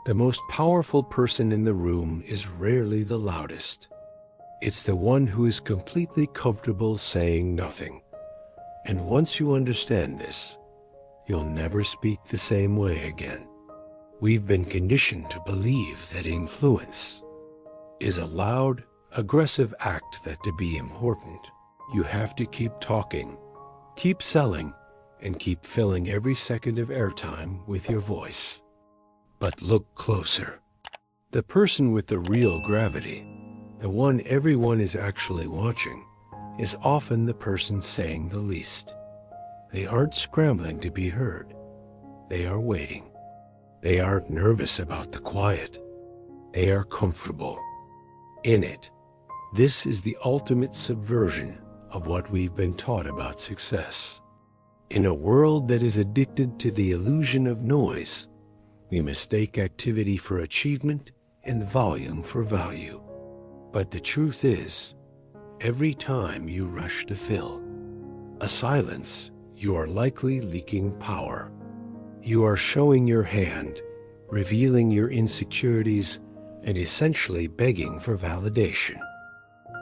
The most powerful person in the room is rarely the loudest. It's the one who is completely comfortable saying nothing. And once you understand this, you'll never speak the same way again. We've been conditioned to believe that influence is a loud, aggressive act, that to be important, you have to keep talking, keep selling, and keep filling every second of airtime with your voice. But look closer. The person with the real gravity, the one everyone is actually watching, is often the person saying the least. They aren't scrambling to be heard. They are waiting. They aren't nervous about the quiet. They are comfortable in it. This is the ultimate subversion of what we've been taught about success. In a world that is addicted to the illusion of noise, we mistake activity for achievement and volume for value. But the truth is, every time you rush to fill a silence, you are likely leaking power. You are showing your hand, revealing your insecurities, and essentially begging for validation.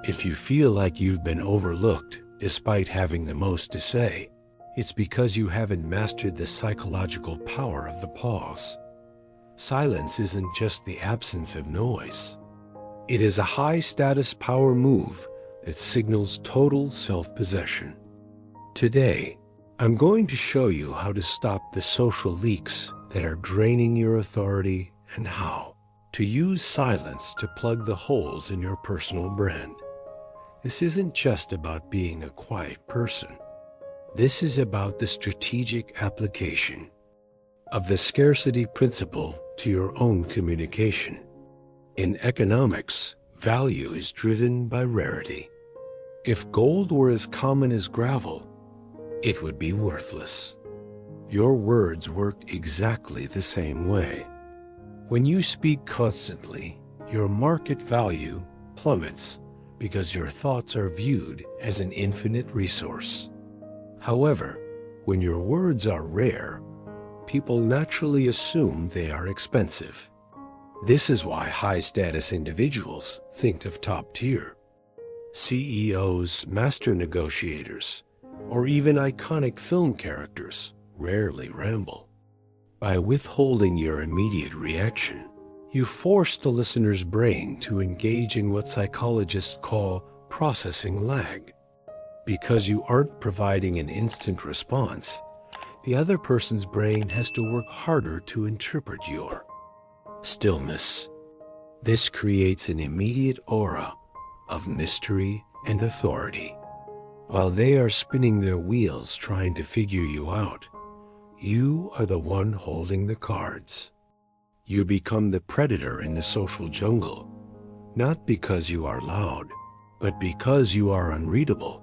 If you feel like you've been overlooked despite having the most to say, it's because you haven't mastered the psychological power of the pause. Silence isn't just the absence of noise. It is a high-status power move that signals total self-possession. Today, I'm going to show you how to stop the social leaks that are draining your authority and how to use silence to plug the holes in your personal brand. This isn't just about being a quiet person. This is about the strategic application of the scarcity principle to your own communication. In economics, value is driven by rarity. If gold were as common as gravel, it would be worthless. Your words work exactly the same way. When you speak constantly, your market value plummets because your thoughts are viewed as an infinite resource. However, when your words are rare, people naturally assume they are expensive. This is why high-status individuals think of top-tier CEOs, master negotiators, or even iconic film characters rarely ramble. By withholding your immediate reaction, you force the listener's brain to engage in what psychologists call processing lag. Because you aren't providing an instant response, the other person's brain has to work harder to interpret your stillness. This creates an immediate aura of mystery and authority. While they are spinning their wheels trying to figure you out, you are the one holding the cards. You become the predator in the social jungle, not because you are loud, but because you are unreadable.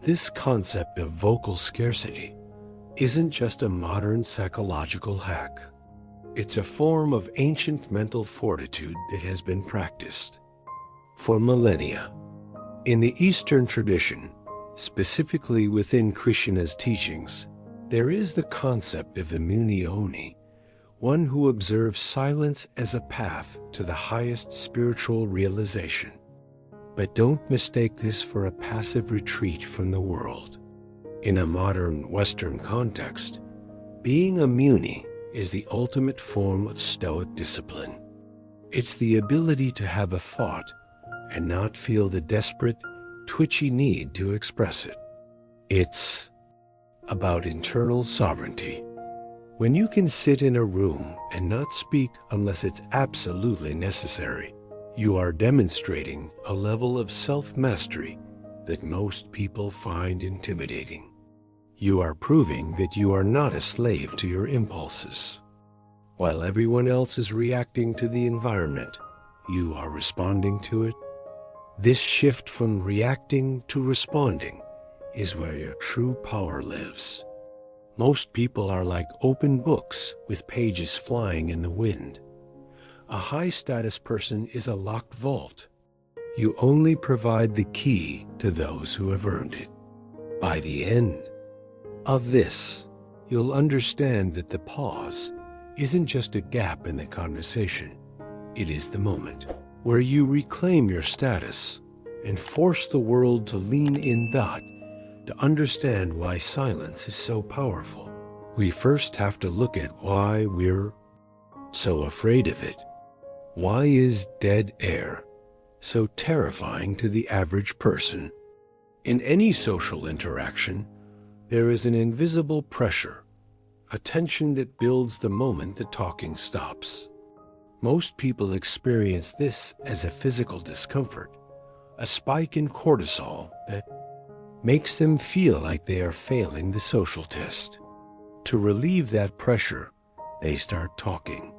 This concept of vocal scarcity isn't just a modern psychological hack. It's a form of ancient mental fortitude that has been practiced for millennia. In the Eastern tradition, specifically within Krishna's teachings, there is the concept of the Muni, one who observes silence as a path to the highest spiritual realization. But don't mistake this for a passive retreat from the world. In a modern Western context, being a Muni is the ultimate form of Stoic discipline. It's the ability to have a thought and not feel the desperate, twitchy need to express it. It's about internal sovereignty. When you can sit in a room and not speak unless it's absolutely necessary, you are demonstrating a level of self-mastery that most people find intimidating. You are proving that you are not a slave to your impulses. While everyone else is reacting to the environment, you are responding to it. This shift from reacting to responding is where your true power lives. Most people are like open books with pages flying in the wind. A high-status person is a locked vault. You only provide the key to those who have earned it. By the end of this, you'll understand that the pause isn't just a gap in the conversation. It is the moment where you reclaim your status and force the world to lean in to understand why silence is so powerful. We first have to look at why we're so afraid of it. Why is dead air so terrifying to the average person? In any social interaction, there is an invisible pressure, a tension that builds the moment the talking stops. Most people experience this as a physical discomfort, a spike in cortisol that makes them feel like they are failing the social test. To relieve that pressure, they start talking.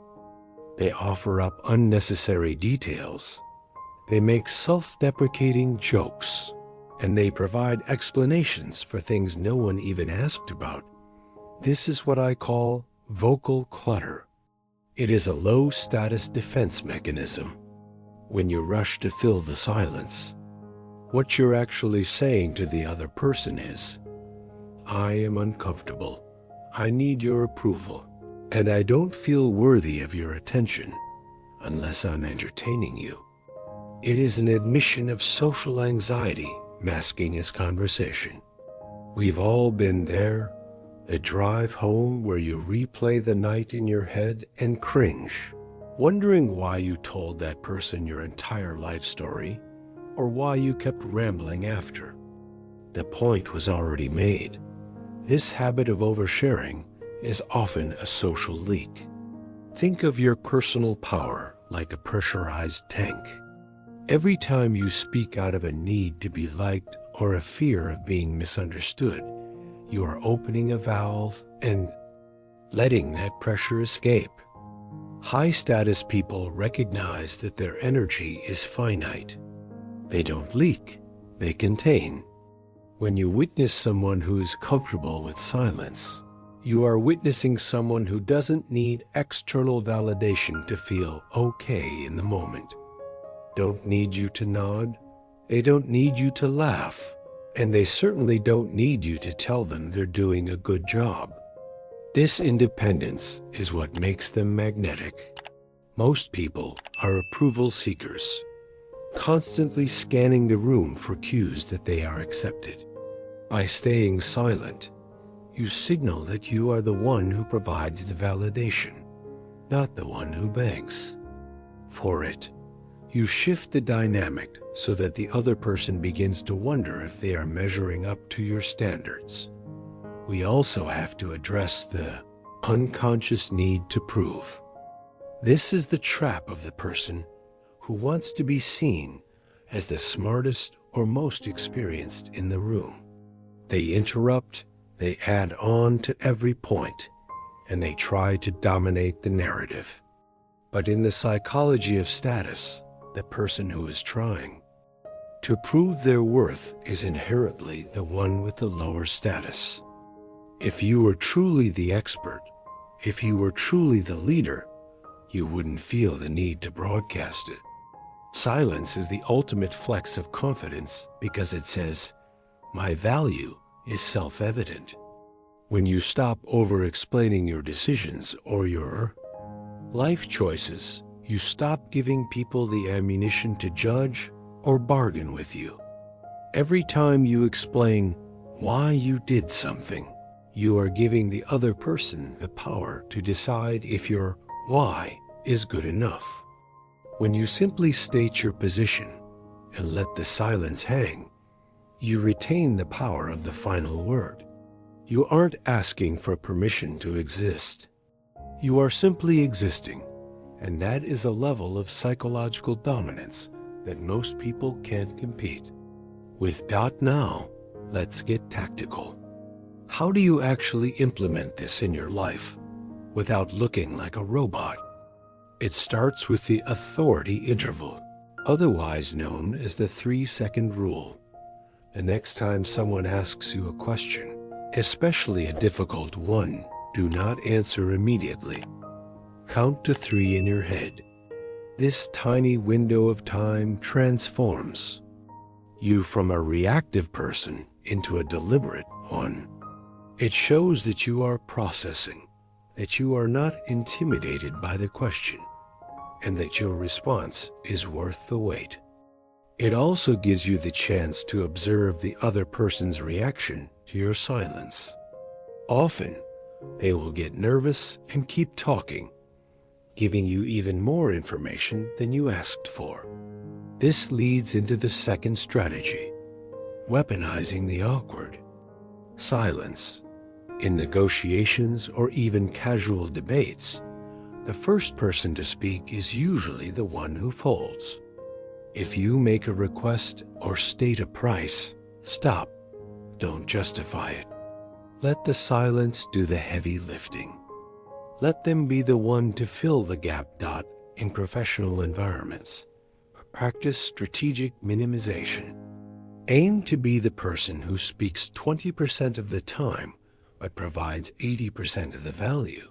They offer up unnecessary details. They make self-deprecating jokes, and they provide explanations for things no one even asked about. This is what I call vocal clutter. It is a low-status defense mechanism. When you rush to fill the silence, what you're actually saying to the other person is, I am uncomfortable. I need your approval, and I don't feel worthy of your attention unless I'm entertaining you. It is an admission of social anxiety masking as conversation. We've all been there, the drive home where you replay the night in your head and cringe, wondering why you told that person your entire life story or why you kept rambling after. The point was already made. This habit of oversharing is often a social leak. Think of your personal power like a pressurized tank. Every time you speak out of a need to be liked or a fear of being misunderstood, you are opening a valve and letting that pressure escape. High-status people recognize that their energy is finite. They don't leak, they contain. When you witness someone who is comfortable with silence, you are witnessing someone who doesn't need external validation to feel okay in the moment. Don't need you to nod, they don't need you to laugh, and they certainly don't need you to tell them they're doing a good job. This independence is what makes them magnetic. Most people are approval seekers, constantly scanning the room for cues that they are accepted. By staying silent, you signal that you are the one who provides the validation, not the one who begs for it. You shift the dynamic so that the other person begins to wonder if they are measuring up to your standards. We also have to address the unconscious need to prove. This is the trap of the person who wants to be seen as the smartest or most experienced in the room. They interrupt, they add on to every point, and they try to dominate the narrative. But in the psychology of status, the person who is trying to prove their worth is inherently the one with the lower status. If you were truly the expert, if you were truly the leader, you wouldn't feel the need to broadcast it. Silence is the ultimate flex of confidence because it says, my value is self-evident. When you stop over-explaining your decisions or your life choices, you stop giving people the ammunition to judge or bargain with you. Every time you explain why you did something, you are giving the other person the power to decide if your why is good enough. When you simply state your position and let the silence hang, you retain the power of the final word. You aren't asking for permission to exist. You are simply existing, and that is a level of psychological dominance that most people can't compete with. Now, let's get tactical. How do you actually implement this in your life without looking like a robot? It starts with the authority interval, otherwise known as the 3-second rule. The next time someone asks you a question, especially a difficult one, do not answer immediately. Count to 3 in your head. This tiny window of time transforms you from a reactive person into a deliberate one. It shows that you are processing, that you are not intimidated by the question, and that your response is worth the wait. It also gives you the chance to observe the other person's reaction to your silence. Often, they will get nervous and keep talking, giving you even more information than you asked for. This leads into the second strategy, weaponizing the awkward. Silence. In negotiations or even casual debates, the first person to speak is usually the one who folds. If you make a request or state a price, stop. Don't justify it. Let the silence do the heavy lifting. Let them be the one to fill the gap. In professional environments, practice strategic minimization. Aim to be the person who speaks 20% of the time but provides 80% of the value.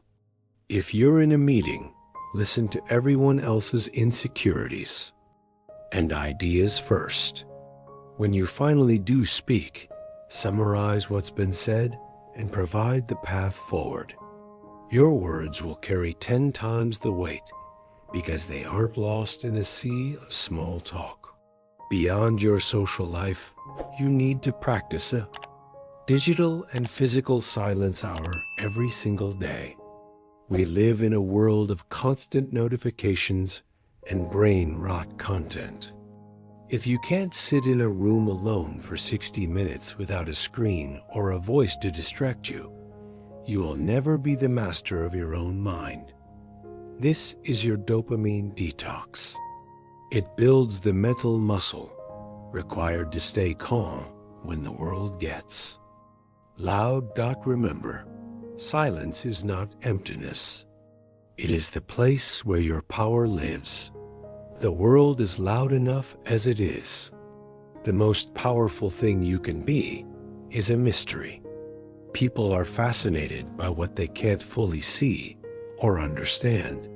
If you're in a meeting, listen to everyone else's insecurities and ideas first. When you finally do speak, summarize what's been said and provide the path forward. Your words will carry 10 times the weight because they aren't lost in a sea of small talk. Beyond your social life, you need to practice a digital and physical silence hour every single day. We live in a world of constant notifications and brain-rot content. If you can't sit in a room alone for 60 minutes without a screen or a voice to distract you, you will never be the master of your own mind. This is your dopamine detox. It builds the mental muscle required to stay calm when the world gets loud. Remember, silence is not emptiness. It is the place where your power lives. The world is loud enough as it is. The most powerful thing you can be is a mystery. People are fascinated by what they can't fully see or understand.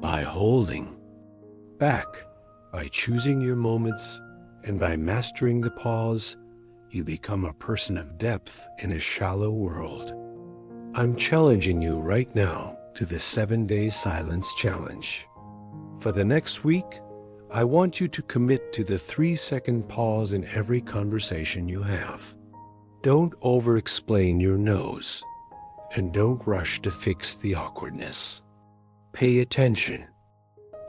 By holding back, by choosing your moments, and by mastering the pause, you become a person of depth in a shallow world. I'm challenging you right now to the 7-day silence challenge. For the next week, I want you to commit to the 3-second pause in every conversation you have. Don't over-explain your no's, and don't rush to fix the awkwardness. Pay attention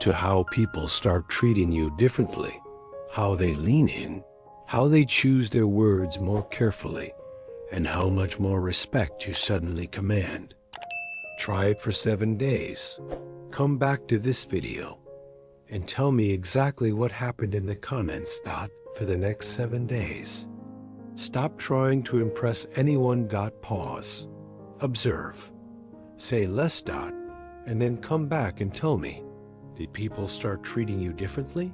to how people start treating you differently, how they lean in, how they choose their words more carefully, and how much more respect you suddenly command. Try it for 7 days. Come back to this video and tell me exactly what happened in the comments. For the next 7 days. Stop trying to impress anyone. Pause. Observe. Say less. And then come back and tell me, did people start treating you differently?